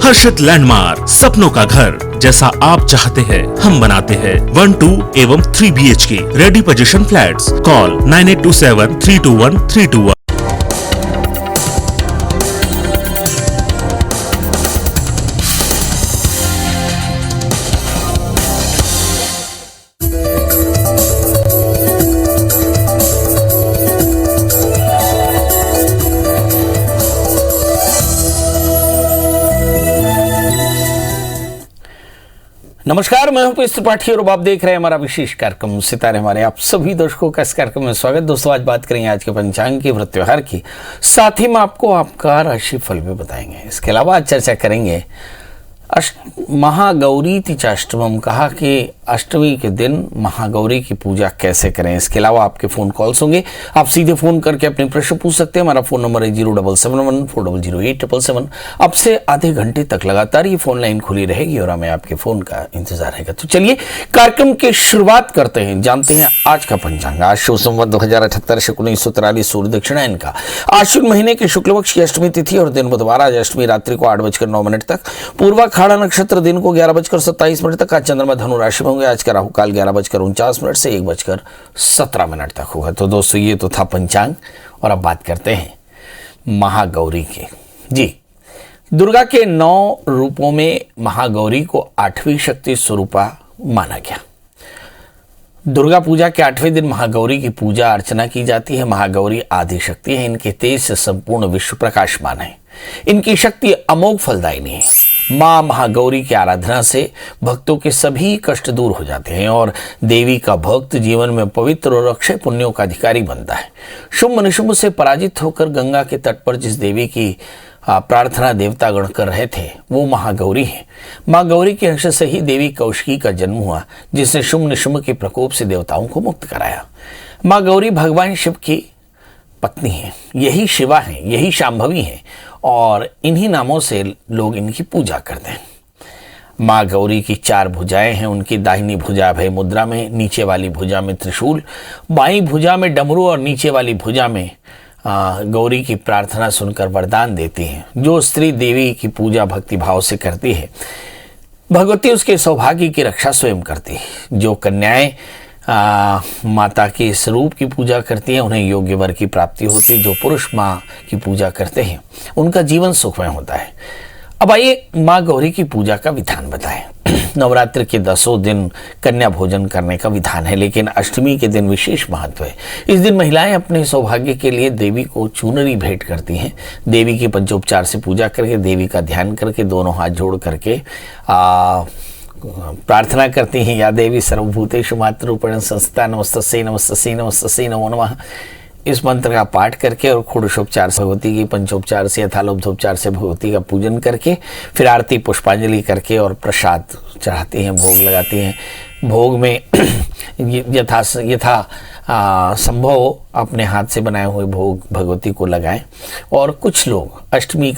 हर्षित landmark, सपनों का घर जैसा आप चाहते हैं हम बनाते हैं। 1, 2 एवं 3 BHK ready position flats. Call 9827321321। नमस्कार, मैं हूं पीएस त्रिपाठी और आप देख रहे हैं हमारा विशेष कार्यक्रम सितारे हमारे। आप सभी दर्शकों का इस कार्यक्रम में स्वागत। दोस्तों, आज बात करेंगे आज के पंचांग की, व्रत त्योहार की, साथ ही में आपको आपका राशि फल भी बताएंगे। इसके अलावा आज चर्चा करेंगे महागौरी तीचाष्टमम, कहा कि अष्टमी के दिन महागौरी की पूजा कैसे करें। इसके अलावा आपके फोन कॉल्स होंगे, आप सीधे फोन करके अपने प्रश्न पूछ सकते हैं। हमारा फोन नंबर है 07714008777। अब से आधे घंटे तक लगातार ये फोन लाइन खुली रहेगी और हमें आपके फोन का इंतजार रहेगा। तो चलिए कार्यक्रम की शुरुआत करते हैं, जानते हैं आज का पंचांग। आज शो संवत 2078 1943 सूर्य दक्षिणायन का आश्विन महीने के शुक्ल पक्ष की अष्टमी तिथि और दिन बुधवार। आज अष्टमी रात्रि को 8:09 तक, पूर्वा खाड़ा नक्षत्र दिन को 11:27 तक। आज चंद्रमा धनु राशि में होंगे। आज का राहु काल 11:49 से 1:17 तक होगा। तो दोस्तों, ये तो था पंचांग और अब बात करते हैं महागौरी की। जी, दुर्गा के 9 रूपों में महागौरी को 8वीं शक्ति स्वरूपा माना गया। दुर्गा पूजा के 8वें दिन महागौरी की पूजा अर्चना की जाती है। महागौरी आदि शक्ति है, इनके तेज से संपूर्ण विश्व प्रकाशमान है। इनकी शक्ति अमोघ फलदायिनी है। मां महागौरी की आराधना से भक्तों के सभी कष्ट दूर हो जाते हैं और देवी का भक्त जीवन में पवित्र और अक्षय पुण्यों का अधिकारी बनता है। शुंभ निशुंभ से पराजित होकर गंगा के तट पर जिस देवी की प्रार्थना देवतागण कर रहे थे वो महागौरी है। मां गौरी के अंश से ही देवी कौशिकी का जन्म हुआ, जिसने शुंभ निशुंभ के प्रकोप से देवताओं को मुक्त कराया। मां गौरी भगवान शिव की पत्नी है, यही शिवा है, यही शांभवी है और इन्हीं नामों से लोग इनकी पूजा करते हैं। माँ गौरी की 4 भुजाएं हैं। उनकी दाहिनी भुजा अभय मुद्रा में, नीचे वाली भुजा में त्रिशूल, बाईं भुजा में डमरू और नीचे वाली भुजा में गौरी की प्रार्थना सुनकर वरदान देती हैं। जो स्त्री देवी की पूजा भक्ति भाव से करती है, भगवती उसके सौभाग्य की रक्षा स्वयं करती है। जो कन्याएं माता के स्वरूप की पूजा करती हैं, उन्हें योग्य वर की प्राप्ति होती है। जो पुरुष माँ की पूजा करते हैं, उनका जीवन सुखमय होता है। अब आइए माँ गौरी की पूजा का विधान बताएं। नवरात्रि के 10 दिन कन्या भोजन करने का विधान है, लेकिन अष्टमी के दिन विशेष महत्व है। इस दिन महिलाएं अपने सौभाग्य के लिए देवी को चुनरी भेंट करती हैं। देवी की पंचोपचार से पूजा करके, देवी का ध्यान करके, दोनों हाथ जोड़ करके प्रार्थना करती हैं, या देवी सर्वभूतेषु मातृरूपेण संस्थिता नमस्तस्यै नमस्तस्यै नमस्तस्यै नमो नमः। इस मंत्र का पाठ करके और षोडशोपचार से भगवती की, पंचोपचार से यथा लब्धोपचार से भगवती का पूजन करके, फिर आरती पुष्पांजलि करके और प्रसाद चढ़ाती हैं, भोग लगाती हैं। भोग में यथा संभव अपने हाथ से बनाए हुए भोग भगवती को लगाएं। और कुछ लोग अष्टमी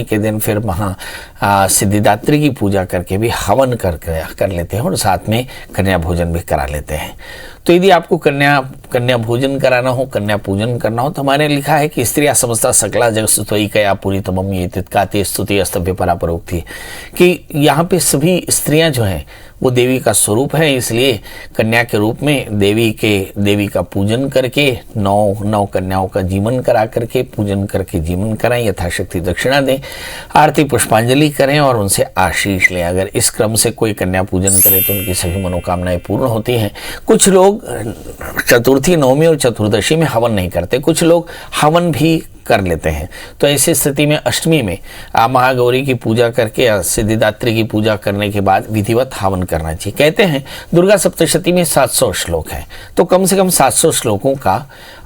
के दिन फिर सिद्धिदात्री की पूजा करके भी हवन कर लेते हैं और साथ में कन्या भोजन भी करा लेते हैं। तो यदि आपको कन्या भोजन कराना हो, कन्या पूजन करना हो, तो हमारे लिखा है कि स्त्रिया समस्ता सकला जग स्तुति कया पूरी तमम ये तितकाते स्तुति अस्तभ्य परापरोक्ति, कि यहाँ पे सभी स्त्रियां जो हैं वो देवी का स्वरूप है। इसलिए कन्या के रूप में देवी का पूजन करके 9 कन्याओं का जीवन करा करके, पूजन करके जीवन कराएं, यथाशक्ति दक्षिणा दें, आरती पुष्पांजलि करें और उनसे आशीष लें। अगर इस क्रम से कोई कन्या पूजन करे तो उनकी सभी मनोकामनाएं पूर्ण होती हैं। कुछ लोग चतुर्थी, नवमी और चतुर्दशी में हवन नहीं करते, कुछ लोग हवन भी कर लेते हैं। तो ऐसी स्थिति में अष्टमी में महागौरी की पूजा करके, सिद्धिदात्री की पूजा करने के बाद विधिवत हवन करना चाहिए। कहते हैं दुर्गा सप्तशती में 700 श्लोक हैं, तो कम से कम 700 श्लोकों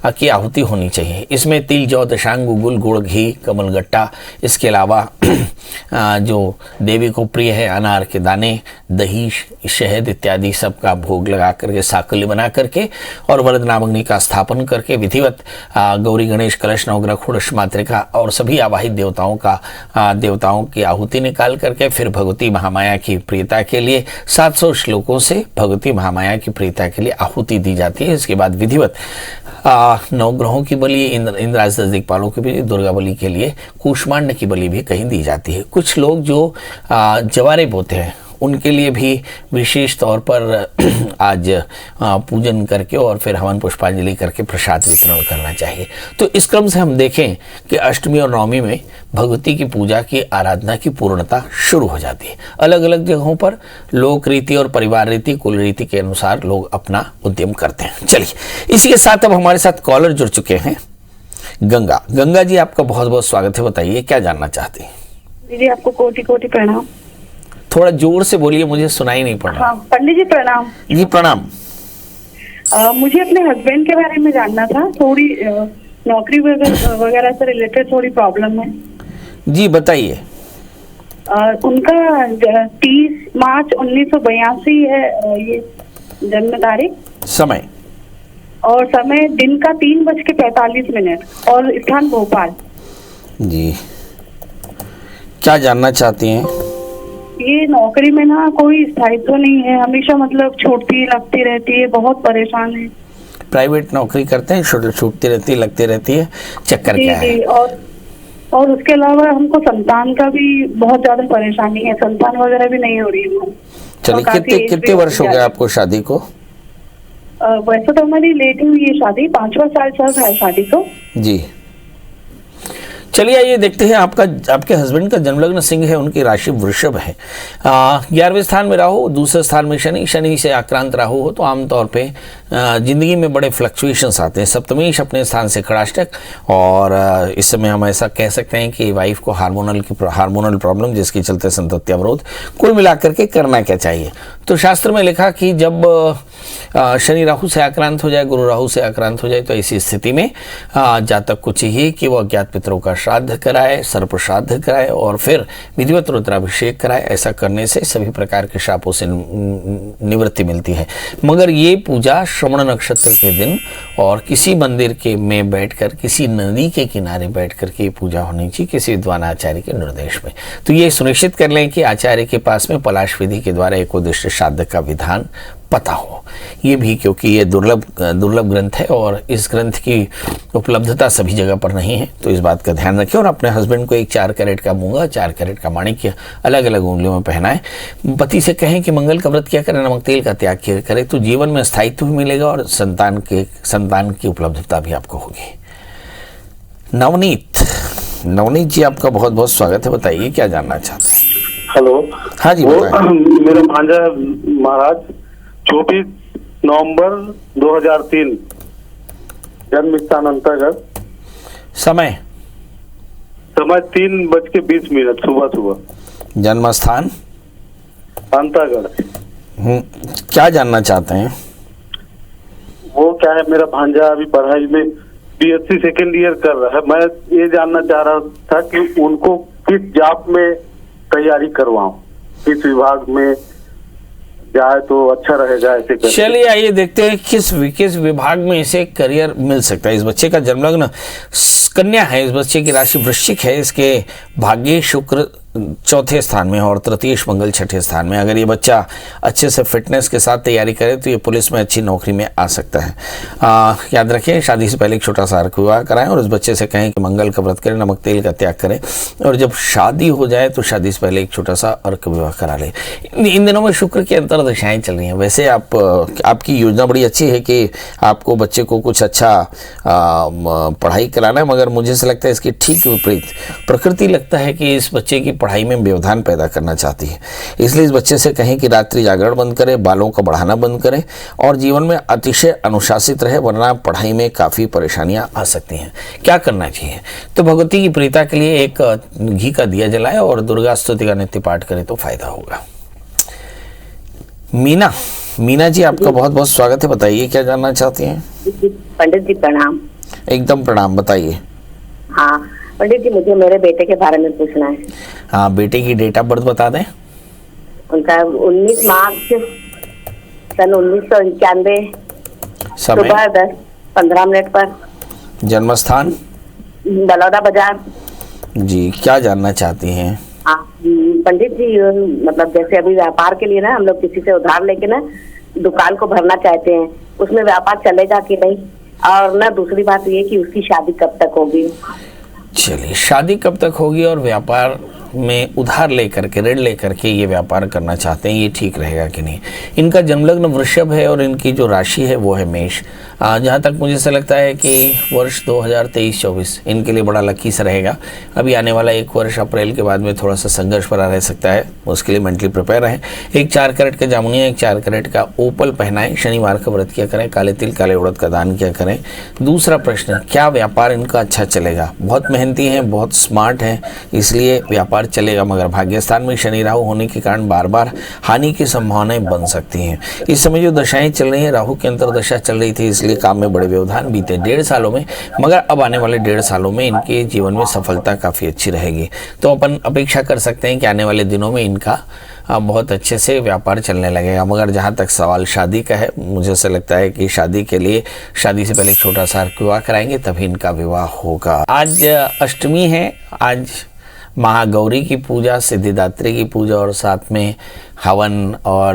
की आहुति होनी चाहिए। इसमें तिल, जौ, दशांग, गुगुल, गुड़, घी, कमलगट्टा, इसके अलावा जो देवी को प्रिय है अनार के दाने, दही, शहद इत्यादि सब का भोग लगा करके, साकल्य बना करके और वरदनामग्नि का स्थापन करके विधिवत गौरी, गणेश, कलश, नवग्रह, षोडश मातृका और सभी आवाहित देवताओं की आहुति निकाल करके फिर भगवती महामाया की प्रियता के लिए 700 श्लोकों से भगवती महामाया की प्रियता के लिए आहुति दी जाती है। इसके बाद विधिवत नवग्रहों की बलि, इंद्र आदि दिक्पालों की भी, दुर्गा बलि के लिए कूष्मांड की बलि भी कहीं दी जाती है। कुछ लोग जो जवारे बोते हैं उनके लिए भी विशेष तौर पर आज पूजन करके और फिर हवन पुष्पांजलि करके प्रसाद वितरण करना चाहिए। तो इस क्रम से हम देखें कि अष्टमी और नवमी में भगवती की पूजा की आराधना की पूर्णता शुरू हो जाती है। अलग अलग जगहों पर लोक रीति और परिवार रीति, कुल रीति के अनुसार लोग अपना उद्यम करते हैं। चलिए, इसी के साथ अब हमारे साथ कॉलर जुड़ चुके हैं। गंगा जी, आपका बहुत बहुत स्वागत है। बताइए क्या जानना चाहते हैं? दीदी आपको कोटि कोटि प्रणाम। थोड़ा जोर से बोलिए, मुझे सुनाई नहीं पड़ रहा। हाँ पंडित जी प्रणाम। जी प्रणाम। मुझे अपने हस्बैंड के बारे में जानना था, थोड़ी नौकरी वगैरह से रिलेटेड थोड़ी प्रॉब्लम है। जी बताइए। उनका 30 मार्च 1982 है ये जन्म तारीख, समय और समय दिन का 3:45 और स्थान भोपाल। जी, क्या जानना चाहती हैं? ये नौकरी में ना कोई स्थायित्व नहीं है, हमेशा मतलब छूटती लगती रहती है, बहुत परेशान है। प्राइवेट नौकरी करते हैं, छूटती रहती, लगती रहती है, चक्कर क्या है? जी, और उसके अलावा हमको संतान का भी बहुत ज्यादा परेशानी है, संतान वगैरह भी नहीं हो रही है। चलिए, कितने वर्ष हो गए आपको शादी को? वैसे तो हमारी लेट हुई है शादी, 5वां साल चल रहा है शादी को। जी, चलिए आइए देखते हैं। आपके हस्बैंड का जन्मलग्न सिंह है, उनकी राशि वृषभ है। 11वें स्थान में राहु, दूसरे स्थान में शनि से आक्रांत राहु हो तो आमतौर पे जिंदगी में बड़े फ्लक्चुएशंस आते हैं। सप्तमेश अपने स्थान से खड़ाष्टक, और इस समय हम ऐसा कह सकते हैं कि वाइफ को हार्मोनल प्रॉब्लम, जिसके चलते संतति अवरोध। कुल मिलाकर के करना क्या चाहिए? तो शास्त्र में लिखा कि जब शनि राहु से आक्रांत हो जाए, गुरु राहु से आक्रांत हो जाए, तो ऐसी स्थिति में जातक को चाहिए कि वो अज्ञात पितरों का श्राद्ध कराए, सर्प श्राद्ध कराए और फिर विधिवत रुद्राभिषेक कराए। ऐसा करने से सभी प्रकार के शापों से निवृत्ति मिलती है। मगर ये पूजा श्रवण नक्षत्र के दिन और किसी मंदिर के में बैठकर, किसी नदी के किनारे बैठकर के पूजा होनी चाहिए, किसी विद्वान आचार्य के निर्देश में। तो ये सुनिश्चित कर लें कि आचार्य के पास में पलाश विधि के द्वारा एकोदिष्ट श्राद्ध का विधान पता हो। ये भी क्योंकि ये दुर्लभ ग्रंथ है और इस ग्रंथ की उपलब्धता सभी जगह पर नहीं है, तो इस बात का ध्यान रखें। और अपने हस्बैंड को एक 4 कैरेट का मूंगा, 4 कैरेट का माणिक्य अलग अलग उंगलियों में पहनाएं। पति से कहें कि मंगल का व्रत किया करें, नमक तेल का त्याग किया करें, तो जीवन में स्थायित्व भी मिलेगा और संतान की उपलब्धता भी आपको होगी। नवनीत जी, आपका बहुत बहुत स्वागत है। बताइए क्या जानना चाहते हैं? हेलो। हाँ जी बताइए। मेरा भांजा महाराज 24 नवंबर 2003 जन्म स्थान अंतर्गत, समय 3:20 सुबह। जन्म स्थान अंतर्गढ़। क्या जानना चाहते हैं? वो क्या है, मेरा भांजा अभी पढ़ाई में BSc सेकेंड ईयर कर रहा है। मैं ये जानना चाह रहा था कि उनको किस जॉब में तैयारी करवाऊं, किस विभाग में जाए तो अच्छा रहेगा। ऐसे चलिए आइए देखते हैं किस विभाग में इसे करियर मिल सकता है। इस बच्चे का जन्मलग्न कन्या है, इस बच्चे की राशि वृश्चिक है, इसके भाग्य शुक्र 4थे स्थान में और तृतीयेश मंगल 6ठे स्थान में। अगर ये बच्चा अच्छे से फिटनेस के साथ तैयारी करे तो ये पुलिस में अच्छी नौकरी में आ सकता है। याद रखें, शादी से पहले एक छोटा सा अर्क विवाह कराएं और उस बच्चे से कहें कि मंगल का व्रत करें, नमक तेल का त्याग करें, और जब शादी हो जाए तो शादी से पहले एक छोटा सा अर्क विवाह करा लें। इन दिनों में शुक्र की अंतर्दशाएं चल रही हैं। वैसे आपकी योजना बड़ी अच्छी है कि आपको बच्चे को कुछ अच्छा पढ़ाई कराना है, मगर मुझे से लगता है इसकी ठीक विपरीत प्रकृति लगता है कि इस बच्चे की पढ़ाई में व्यवधान पैदा करना चाहती है। इसलिए इस बच्चे से कहें कि रात्रि जागरण बंद करे, बालों का बढ़ाना बंद करे और जीवन में अतिशय अनुशासित रहे, वरना पढ़ाई में काफ़ी परेशानियां आ सकती हैं। क्या करना चाहिए? तो भगवती की प्रीता के लिए एक घी का दिया जलाए और दुर्गा स्तुति का नित्य पाठ करे तो फायदा होगा। मीना जी, आपका बहुत बहुत स्वागत है। बताइए क्या जानना चाहती हैं? पंडित जी प्रणाम। एकदम प्रणाम, बताइए। हाँ पंडित जी, मुझे मेरे बेटे के बारे में पूछना है। हाँ, बेटे की डेट ऑफ बर्थ बता दें। उनका 19 मार्च सन 1991 सुबह 10:15 पर। जन्म स्थान बलौदा बाजार। जी, क्या जानना चाहती हैं? हाँ पंडित जी, मतलब जैसे अभी व्यापार के लिए ना हम लोग किसी से उधार लेके ना दुकान को भरना चाहते हैं, उसमें व्यापार चलेगा कि नहीं? और ना दूसरी बात ये कि उसकी शादी कब तक होगी। चलिए, शादी कब तक होगी और व्यापार में उधार लेकर के, ऋण लेकर के ये व्यापार करना चाहते हैं, ये ठीक रहेगा कि नहीं। इनका जन्मलग्न वृषभ है और इनकी जो राशि है वो है मेष। जहाँ तक मुझे ऐसा लगता है कि वर्ष 2023-24 इनके लिए बड़ा लकी सा रहेगा। अभी आने वाला एक वर्ष अप्रैल के बाद में थोड़ा सा संघर्ष भरा रह सकता है, उसके लिए मेंटली प्रिपेयर रहें। एक 4 कैरेट का जामुनिया, एक 4 कैरेट का ओपल पहनाएं, शनिवार का व्रत किया करें, काले तिल काले उड़द का दान किया करें। दूसरा प्रश्न, क्या व्यापार इनका अच्छा चलेगा? बहुत मेहनती हैं, बहुत स्मार्ट हैं, इसलिए व्यापार चलेगा, मगर भाग्य स्थान में शनि राहु होने के कारण बार बार हानि की संभावनाएं बन सकती हैं। इस समय जो दशाएं चल रही हैं, राहु की अंतर्दशा चल रही थी, इसलिए काम में बड़े व्यवधान बीते 1.5 सालों में, मगर अब आने वाले 1.5 सालों में इनके जीवन में सफलता काफ़ी अच्छी रहेगी। तो अपन अपेक्षा कर सकते हैं कि आने वाले दिनों में इनका बहुत अच्छे से व्यापार चलने लगेगा। मगर जहाँ तक सवाल शादी का है, मुझे ऐसा लगता है कि शादी के लिए, शादी से पहले एक छोटा सा विवाह कराएंगे, तभी इनका विवाह होगा। आज अष्टमी है, आज महागौरी की पूजा, सिद्धिदात्री की पूजा और साथ में हवन और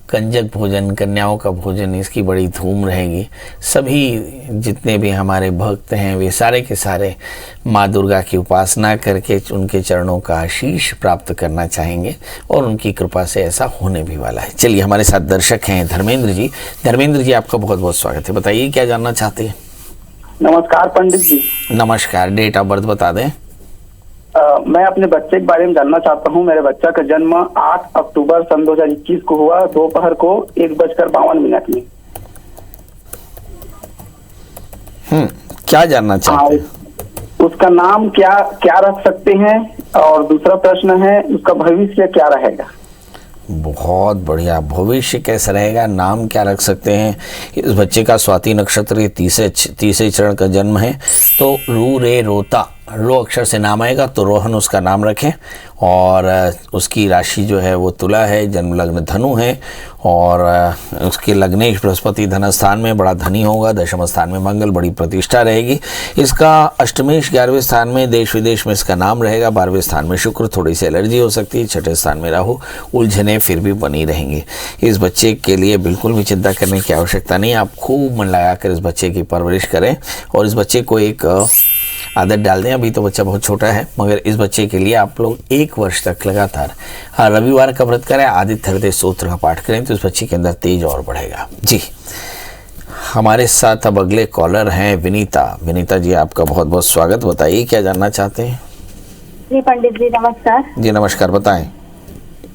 कंजक भोजन, कन्याओं का भोजन, इसकी बड़ी धूम रहेगी। सभी जितने भी हमारे भक्त हैं वे सारे के सारे माँ दुर्गा की उपासना करके उनके चरणों का आशीष प्राप्त करना चाहेंगे और उनकी कृपा से ऐसा होने भी वाला है। चलिए, हमारे साथ दर्शक हैं धर्मेंद्र जी। धर्मेंद्र जी, आपका बहुत बहुत स्वागत है। बताइए क्या जानना चाहते हैं? नमस्कार पंडित जी। नमस्कार। डेट ऑफ बर्थ बता दें। मैं अपने बच्चे के बारे में जानना चाहता हूँ। मेरे बच्चा का जन्म 8 अक्टूबर सन 2021 को हुआ, दोपहर को 1:52 क्या जानना चाहते हैं? उसका नाम क्या क्या रख सकते हैं, और दूसरा प्रश्न है उसका भविष्य क्या रहेगा। बहुत बढ़िया। भविष्य कैसा रहेगा, नाम क्या रख सकते हैं? इस बच्चे का स्वाति नक्षत्र, तीसरे चरण का जन्म है, तो रू रे रोता, रो अक्षर से नाम आएगा, तो रोहन उसका नाम रखें। और उसकी राशि जो है वो तुला है, जन्म लग्न धनु है, और उसके लग्नेश बृहस्पति धन स्थान में बड़ा धनी होगा, दशम स्थान में मंगल, बड़ी प्रतिष्ठा रहेगी। इसका अष्टमेश 11वें स्थान में, देश विदेश में इसका नाम रहेगा। 12वें स्थान में शुक्र, थोड़ी सी एलर्जी हो सकती है। 6ठे स्थान में राहु, उलझने फिर भी बनी रहेंगी। इस बच्चे के लिए बिल्कुल भी चिंता करने की आवश्यकता नहीं। आप खूब मन लगाकर इस बच्चे की परवरिश करें और इस बच्चे को एक आदत डाल दें। अभी तो बच्चा बहुत छोटा है, मगर इस बच्चे के लिए आप लोग 1 वर्ष तक लगातार रविवार का व्रत करें, आदित्य हृदय स्तोत्र का पाठ करें, तो इस बच्चे के अंदर तेज और बढ़ेगा। जी, हमारे साथ अब अगले कॉलर हैं विनीता। विनीता जी, आपका बहुत बहुत स्वागत। बताइए क्या जानना चाहते हैं? जी पंडित जी नमस्कार। जी नमस्कार, बताएं।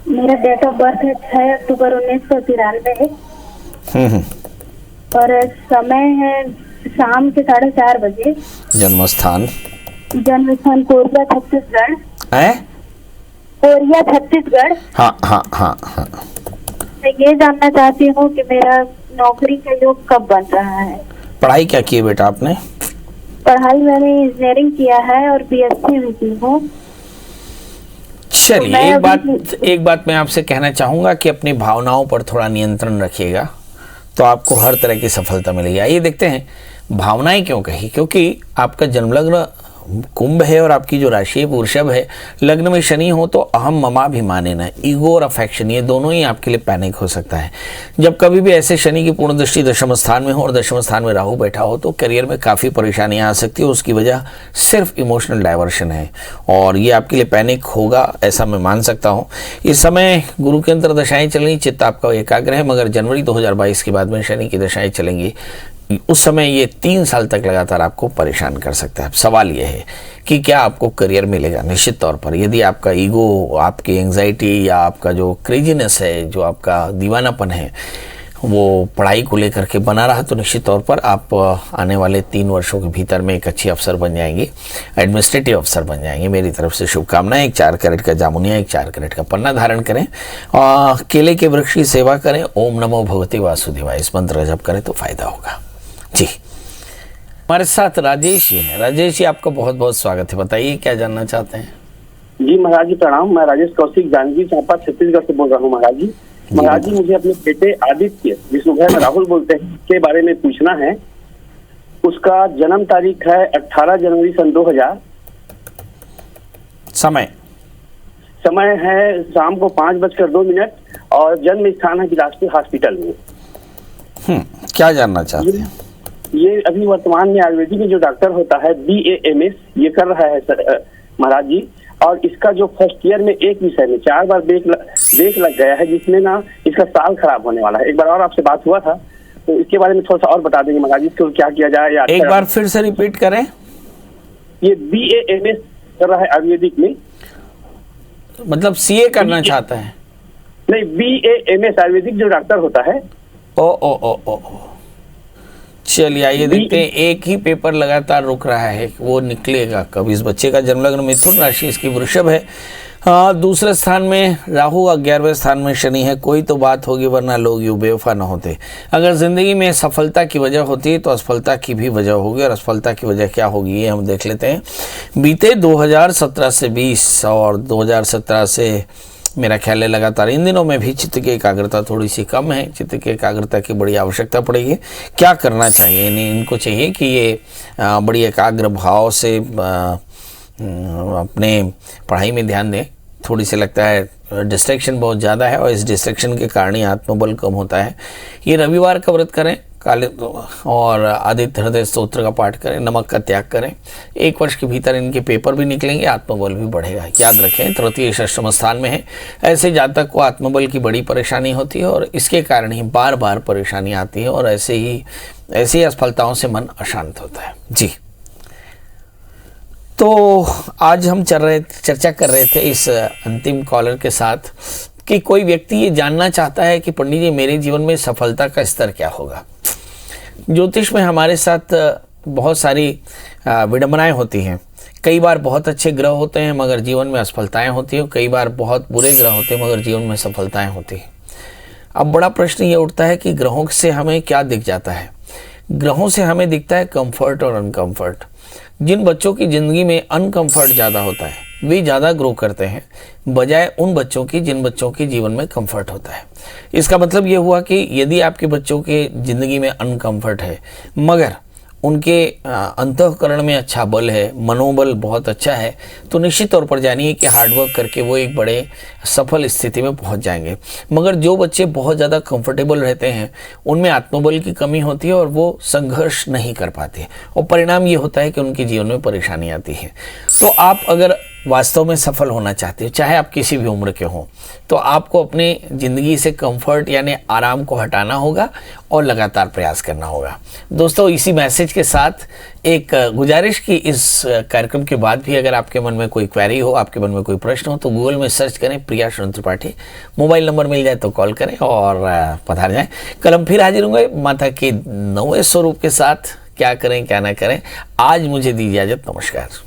मेरा डेट ऑफ बर्थ है 6 अक्टूबर 1993 और समय है शाम के 4:30 बजे। जन्म स्थान कोरिया छत्तीसगढ़। कोरिया छत्तीसगढ़। हाँ हाँ हाँ हाँ। मैं ये जानना चाहती हूँ कि मेरा नौकरी का योग कब बन रहा है। पढ़ाई क्या की है बेटा आपने? पढ़ाई मैंने इंजीनियरिंग किया है और बीएससी भी की हूँ। चलिए, एक बात मैं आपसे कहना चाहूँगा कि अपनी भावनाओं पर थोड़ा नियंत्रण रखिएगा, तो आपको हर तरह की सफलता मिलेगी। आइए देखते हैं भावनाएं क्यों कही, क्योंकि आपका जन्मलग्न कुंभ है और आपकी जो राशि है वृषभ है, लग्न में शनि हो तो अहम ममाभिमाने न, ईगो और अफेक्शन, ये दोनों ही आपके लिए पैनिक हो सकता है। जब कभी भी ऐसे शनि की पूर्ण दृष्टि दशम स्थान में हो और दशम स्थान में राहु बैठा हो तो करियर में काफ़ी परेशानियां आ सकती है। उसकी वजह सिर्फ इमोशनल डाइवर्शन है और ये आपके लिए पैनिक होगा, ऐसा मैं मान सकता हूँ। इस समय गुरु के अंतर दशाएँ चल रही, चित्त आपका एकाग्र है, मगर जनवरी 2022 के बाद में शनि की दशाएँ चलेंगी। उस समय ये 3 साल तक लगातार आपको परेशान कर सकता है। सवाल ये है कि क्या आपको करियर मिलेगा? निश्चित तौर पर यदि आपका ईगो, आपकी एंजाइटी या आपका जो क्रेजीनेस है, जो आपका दीवानापन है, वो पढ़ाई को लेकर के बना रहा तो निश्चित तौर पर आप आने वाले 3 वर्षों के भीतर में एक अच्छी अफसर बन जाएंगे, एडमिनिस्ट्रेटिव अफसर बन जाएंगे। मेरी तरफ से शुभकामनाएं। एक 4 कैरेट का जामुनिया, एक 4 कैरेट का पन्ना धारण करें, केले के वृक्ष की सेवा करें, ओम नमो भगवते वासुदेवाय, इस मंत्र का जप करें तो फायदा होगा। जी, हमारे साथ राजेश जी हैं। राजेश जी, आपका बहुत बहुत स्वागत है। बताइए क्या जानना चाहते हैं? जी महाराज जी प्रणाम। मैं राजेश कौशिक, जांजगीर चांपा, छत्तीसगढ़ से बोल रहा हूँ महाराज जी। महाराज जी, मुझे अपने बेटे आदित्य, जिसको घर में राहुल बोलते हैं, के बारे में पूछना है। उसका जन्म तारीख है 18 जनवरी सन 2000। समय है शाम को 5:02 और जन्म स्थान है बिलासपुर हॉस्पिटल में। क्या जानना चाहते हैं? ये अभी वर्तमान में आयुर्वेदिक में जो डॉक्टर होता है BAMS ये कर रहा है सर महाराज जी, और इसका जो फर्स्ट ईयर में एक विषय में 4 बार ब्रेक लग गया है, जिसमें ना इसका साल खराब होने वाला है। एक बार और आपसे बात हुआ था, तो इसके बारे में थोड़ा सा और बता देंगे महाराज जी, इसको क्या किया जाए? या एक बार फिर से रिपीट करें। ये BAMS कर रहा है आयुर्वेदिक में, मतलब CA करना चाहता है? नहीं, BAMS आयुर्वेदिक जो डॉक्टर होता है। ओ चलिए आइए देखते हैं, एक ही पेपर लगातार रुक रहा है, वो निकलेगा कब? इस बच्चे का जन्म लग्न मिथुन राशि, इसकी वृषभ है। हाँ, दूसरे स्थान में राहु, 11वें स्थान में शनि है। कोई तो बात होगी, वरना लोग यूं बेवफा न होते। अगर जिंदगी में सफलता की वजह होती है तो असफलता की भी वजह होगी, और असफलता की वजह क्या होगी ये हम देख लेते हैं। बीते 2017 से 20 और 2017 से मेरा ख्याल है लगातार इन दिनों में भी चित्त की एकाग्रता थोड़ी सी कम है। चित्त की एकाग्रता की बड़ी आवश्यकता पड़ेगी। क्या करना चाहिए? इनको चाहिए कि ये बड़ी एकाग्र भाव से अपने पढ़ाई में ध्यान दें। थोड़ी सी लगता है डिस्ट्रैक्शन बहुत ज़्यादा है, और इस डिस्ट्रैक्शन के कारण ही आत्मबल कम होता है। ये रविवार का व्रत करें, काले और आदित्य हृदय स्तोत्र का पाठ करें, नमक का त्याग करें। 1 वर्ष के भीतर इनके पेपर भी निकलेंगे, आत्मबल भी बढ़ेगा। याद रखें, तृतीय षष्ठम स्थान में है। ऐसे जातक को आत्मबल की बड़ी परेशानी होती है, और इसके कारण ही बार बार परेशानी आती है, और ऐसी असफलताओं से मन अशांत होता है। जी, तो आज हम चर्चा कर रहे थे इस अंतिम कॉलर के साथ कि कोई व्यक्ति ये जानना चाहता है कि पंडित जी मेरे जीवन में सफलता का स्तर क्या होगा। ज्योतिष में हमारे साथ बहुत सारी विडंबनाएं होती हैं। कई बार बहुत अच्छे ग्रह होते हैं मगर जीवन में असफलताएं होती हैं, कई बार बहुत बुरे ग्रह होते हैं मगर जीवन में सफलताएं होती हैं। अब बड़ा प्रश्न ये उठता है कि ग्रहों से हमें क्या दिख जाता है? ग्रहों से हमें दिखता है कंफर्ट और अनकंफर्ट। जिन बच्चों की ज़िंदगी में अनकंफर्ट ज़्यादा होता है वे ज़्यादा ग्रो करते हैं, बजाय उन बच्चों की जिन बच्चों की जीवन में कंफर्ट होता है। इसका मतलब ये हुआ कि यदि आपके बच्चों के ज़िंदगी में अनकंफर्ट है मगर उनके अंतःकरण में अच्छा बल है, मनोबल बहुत अच्छा है, तो निश्चित तौर पर जानिए कि हार्डवर्क करके वो एक बड़े सफल स्थिति में पहुंच जाएंगे। मगर जो बच्चे बहुत ज़्यादा कंफर्टेबल रहते हैं उनमें आत्मबल की कमी होती है और वो संघर्ष नहीं कर पाते, और परिणाम ये होता है कि उनके जीवन में परेशानी आती है। तो आप अगर वास्तव में सफल होना चाहते हो, चाहे आप किसी भी उम्र के हों, तो आपको अपने ज़िंदगी से कंफर्ट यानी आराम को हटाना होगा और लगातार प्रयास करना होगा। दोस्तों, इसी मैसेज के साथ एक गुजारिश की, इस कार्यक्रम के बाद भी अगर आपके मन में कोई क्वेरी हो, आपके मन में कोई प्रश्न हो, तो गूगल में सर्च करें प्रिया सुरेंद्र त्रिपाठी। मोबाइल नंबर मिल जाए तो कॉल करें और पधार जाएं। कल हम फिर हाजिर होंगे माता के 9वें स्वरूप के साथ। क्या करें क्या ना करें, आज मुझे दीजिए इजाजत। नमस्कार।